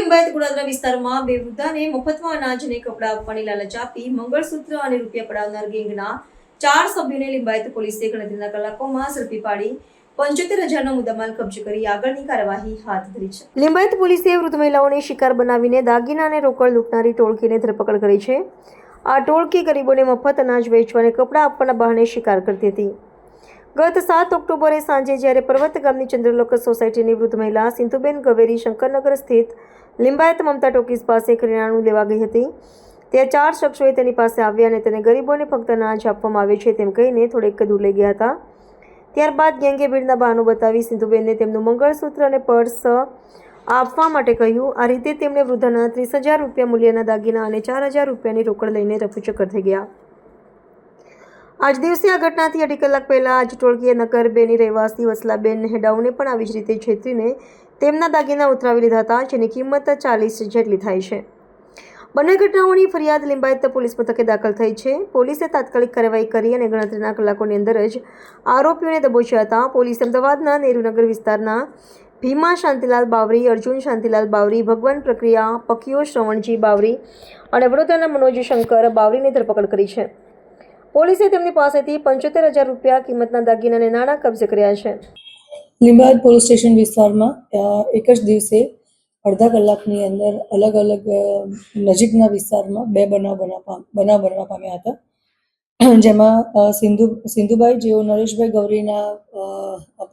લિંબાયત ગોળાદરા વિસ્તારમાં બે વૃદ્ધાને મફતમાં અનાજ અને કપડાં આપવાની લાલચ આપી મંગળસૂત્ર અને રૂપિયા પડાવનાર ગેંગના 4 સભ્યોને લિંબાયત પોલીસે ગણતરીના કલાકોમાં ઝડપી પાડી 75,000નો મુદ્દામાલ કબજે કરી આગળની કાર્યવાહી હાથ ધરી છે. લિંબાયત પોલીસે વૃદ્ધ મહિલાઓને શિકાર બનાવીને દાગીના અને રોકડ લૂંટનારી ટોળકીને ધરપકડ કરી છે. આ ટોળકી ગરીબોને મફત અનાજ વેચવા અને કપડાં આપવાના બહાને શિકાર કરતી હતી. ગત 7 ઓક્ટોબરે સાંજે જ્યારે પર્વત ગામની ચંદ્રલોક સોસાયટીની વૃદ્ધ મહિલા સિંધુબેન ગવેરી શંકરનગર સ્થિત લિંબાયત મમતા ટોકીઝ પાસે કરિયાણું લેવા ગઈ હતી, ત્યાં 4 શખ્સોએ તેની પાસે આવ્યા અને તેને ગરીબોને ફક્ત અનાજ આપવામાં આવે છે તેમ કહીને થોડેક દૂર લઈ ગયા હતા. ત્યારબાદ ગેંગે ભીડના બહાનું બતાવી સિંધુબેનને તેમનું મંગળસૂત્ર અને પર્સ આપવા માટે કહ્યું. આ રીતે તેમણે વૃદ્ધાના 30,000 રૂપિયા મૂલ્યના દાગીના અને 4,000 રૂપિયાની રોકડ લઈને રફુચક્કર થઈ ગયા. આજ દિવસે આ ઘટનાથી 2.5 કલાક પહેલા આજ ટોળકીએ નગર 2ની રહેવાસી વસલાબેન હેડાઉને પણ આવી જ રીતે છેતરીને તેમના દાગીના ઉતરાવી લીધા હતા, જેની કિંમત 40 જેટલી થાય છે. બંને ઘટનાઓની ફરિયાદ લિંબાયત પોલીસ મથકે દાખલ થઈ છે. પોલીસે તાત્કાલિક કાર્યવાહી કરી અને ગણતરીના કલાકોની અંદર જ આરોપીઓને દબોચ્યા હતા. પોલીસે અમદાવાદના નેહરુનગર વિસ્તારના ભીમા શાંતિલાલ બાવરી, અર્જુન શાંતિલાલ બાવરી, ભગવાન પ્રક્રિયા, પકીઓ શ્રવણજી બાવરી અને વડોદરાના મનોજ શંકર બાવરીની ધરપકડ કરી છે. પોલીસે તેમની પાસેથી 75,000 રૂપિયા કિંમતના દાગીના અને નાણાં કબજે કર્યા છે. લિંબાયત પોલીસ સ્ટેશન વિસ્તારમાં એક જ દિવસે અડધા કલાકની અંદર અલગ અલગ નજીકના વિસ્તારમાં 2 બનાવ બનવા પામ્યા હતા, જેમાં સિંધુબાઈ જેઓ નરેશભાઈ ગૌરીના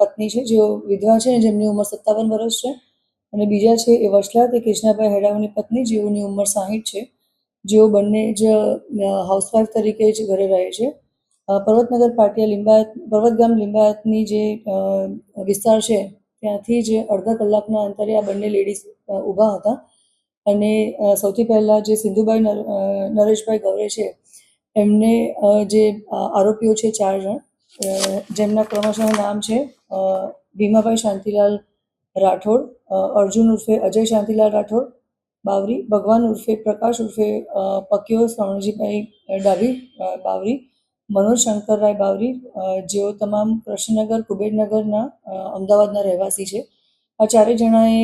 પત્ની છે, જેઓ વિધવા છે, જેમની ઉંમર 57 વર્ષ છે, અને બીજા છે એ વસલા તે કૃષ્ણાભાઈ હેડાવની પત્ની, જેઓની ઉંમર 60 છે, જેઓ બંને જ હાઉસવાઇફ તરીકે જ ઘરે રહે છે. પર્વતનગર પાટિયા લિંબાયત પર્વતગામ લિંબાયતની જે વિસ્તાર છે ત્યાંથી જ અડધા કલાકના અંતરે આ બંને લેડીઝ ઊભા હતા અને સૌથી પહેલાં જે સિંધુબાઈ નરેશભાઈ ગૌરે છે એમને જે આરોપીઓ છે 4 જણ, જેમના ક્રમશઃ નામ છે ભીમાભાઈ શાંતિલાલ રાઠોડ, અર્જુન ઉર્ફે અજય શાંતિલાલ રાઠોડ બાવરી, ભગવાન ઉર્ફે પ્રકાશ ઉર્ફે પકીઓ શ્રવણજીભાઈ બાવરી, મનોજ શંકરરાય બાવરી, જેઓ તમામ કૃષ્ણનગર કુબેરનગરના અમદાવાદના રહેવાસી છે. આ 4 જણાએ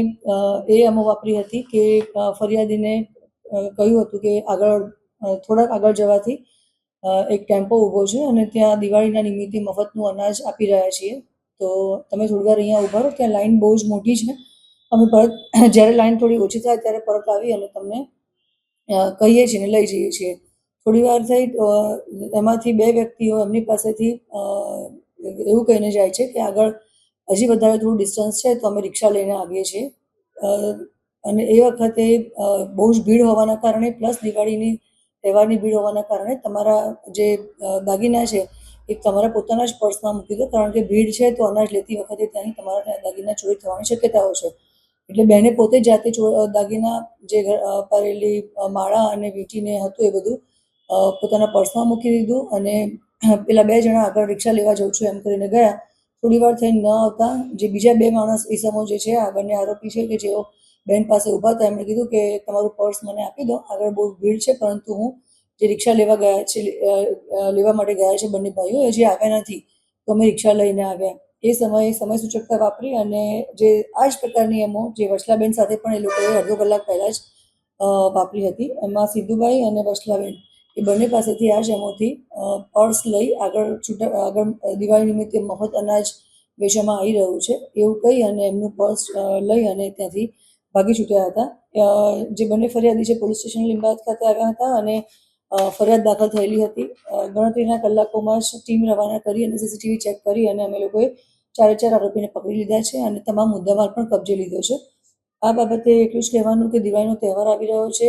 એ અમો વાપરી હતી કે ફરિયાદીને કહ્યું હતું કે થોડાક આગળ જવાથી એક ટેમ્પો ઊભો છે અને ત્યાં દિવાળીના નિમિત્તે મફતનું અનાજ આપી રહ્યા છીએ, તો તમે થોડી વાર અહીંયા ઊભા રહો, ત્યાં લાઈન બહુ જ મોટી છે, અમે પરત જ્યારે લાઈન થોડી ઓછી થાય ત્યારે પરત આવી અને તમને કહીએ છીએ ને લઈ જઈએ છીએ. થોડી વાર થઈ એમાંથી 2 વ્યક્તિઓ એમની પાસેથી એવું કહીને જાય છે કે આગળ હજી વધારે થોડું ડિસ્ટન્સ છે તો અમે રિક્ષા લઈને આવીએ છીએ, અને એ વખતે બહુ જ ભીડ હોવાના કારણે પ્લસ દિવાળીની તહેવારની ભીડ હોવાના કારણે તમારા જે દાગીના છે એ તમારા પોતાના જ પર્સમાં મૂકી દો, કારણ કે ભીડ છે તો અનાજ લેતી વખતે ત્યાંની તમારા દાગીના ચોરી થવાની શક્યતાઓ છે. એટલે બહેને પોતે જાતે દાગીના જે પહેરેલી માળા અને વીંટીને હતું એ બધું પોતાના પર્સમાં મૂકી દીધું અને પેલા 2 જણા આગળ રિક્ષા લેવા જઉં છું એમ કરીને ગયા. થોડી વાર થઈને ન આવતા જે બીજા 2 માણસ ઈસમો જે છે, આ બંને આરોપી છે કે જેઓ બેન પાસે ઊભા હતા, એમણે કીધું કે તમારું પર્સ મને આપી દો, આગળ બહુ ભીડ છે, પરંતુ હું જે રિક્ષા લેવા માટે ગયા છે બંને ભાઈઓ હજી આવ્યા નથી, તો અમે રિક્ષા લઈને આવ્યા. એ સમયે સમય સૂચકતા વાપરી અને જે આ જ પ્રકારની એમો જે વસલાબેન સાથે પણ એ લોકોએ અડધો કલાક પહેલાં જ વાપરી હતી, એમાં સિંધુબાઈ અને વસલાબેન એ બંને પાસેથી આ જ એમોથી પર્સ લઈ આગળ દિવાળી નિમિત્તે મફત અનાજ વેચવામાં આવી રહ્યું છે એવું કહી અને એમનું પર્સ લઈ અને ત્યાંથી ભાગી છૂટ્યા હતા. જે બંને ફરિયાદી છે પોલીસ સ્ટેશન લિંબાયત ખાતે આવ્યા હતા અને ફરિયાદ દાખલ થયેલી હતી. ગણતરીના કલાકોમાં જ ટીમ રવાના કરી અને સીસીટીવી ચેક કરી અને અમે લોકોએ 4 આરોપીને પકડી લીધા છે અને તમામ મુદ્દામાલ પણ કબજે લીધો છે. આ બાબતે એટલું જ કહેવાનું કે દિવાળીનો તહેવાર આવી રહ્યો છે,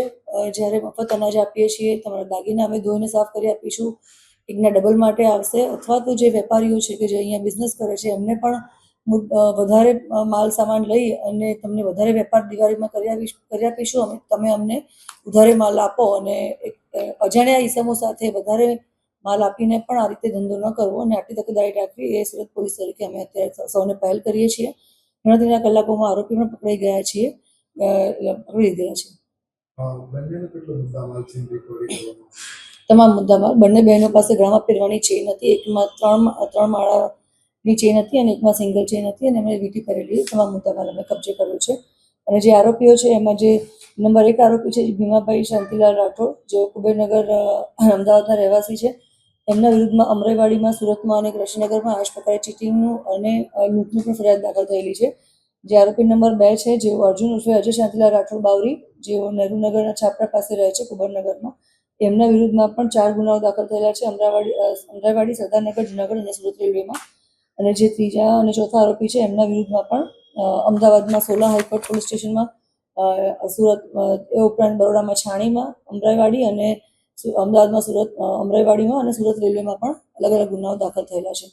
જ્યારે મફત અનાજ આપીએ છીએ તમારા દાગીના અમે ધોઈને સાફ કરી આપીશું, એકના ડબલ માટે આવશે, અથવા તો જે વેપારીઓ છે કે જે અહીંયા બિઝનેસ કરે છે એમને પણ વધારે માલ સામાન લઈ અને તમને વધારે વેપાર દિવાળીમાં કરી આપીશું, તમે અમને ઉધારે માલ આપો અને અજાણ્યા ઈસમો સાથે વધારે માલ આપીને પણ આ રીતે ધંધો ન કરવો અને આટલી તકેદારી રાખવી એ સુરત પોલીસ તરીકે અમે અત્યારે સૌને પહેલ કરીએ છીએ. ગણતરીના કલાકોમાં આરોપી પણ પકડી લીધેલા છે. તમામ મુદ્દામાલ બંને બહેનો પાસે ગળામાં પહેરવાની ચેઇન હતી, એકમાં 3 માળાની ચેઇન હતી અને એકમાં સિંગલ ચેઇન હતી અને એમણે વીંટી પહેરેલી તમામ મુદ્દામાલ અમે કબજે કર્યો છે અને જે આરોપીઓ છે એમાં જે નંબર 1 આરોપી છે ભીમાભાઈ શાંતિલાલ રાઠોડ, જેઓ કુબેરનગર અમદાવાદના રહેવાસી છે. એમના વિરુદ્ધમાં અમરાઈવાડીમાં, સુરતમાં અને કૃષ્ણનગરમાં આ જ પ્રકારે ચીટિંગનું અને લૂંટની પણ ફરિયાદ દાખલ થયેલી છે. જે આરોપી નંબર 2 છે, જેઓ અર્જુન ઉર્ફે અજય શાંતિલાલ રાઠોડ બાવરી, જેઓ નહેરુનગરના છાપરા પાસે રહે છે કુબેરનગરમાં, એમના વિરુદ્ધમાં પણ 4 ગુનાઓ દાખલ થયેલા છે અમરાઈવાડી, સરદારનગર, જુનાગઢ અને સુરત રેલવેમાં. અને જે ત્રીજા અને ચોથા આરોપી છે એમના વિરુદ્ધમાં પણ અમદાવાદમાં સોલા હાઈકોર્ટ પોલીસ સ્ટેશનમાં, સુરત એ ઉપરાંત બરોડામાં છાણીમાં, અમરાઈવાડી અને અમદાવાદમાં સુરત અમરાઈવાડીમાં અને સુરત રેલવેમાં પણ અલગ અલગ ગુનાઓ દાખલ થયેલા છે.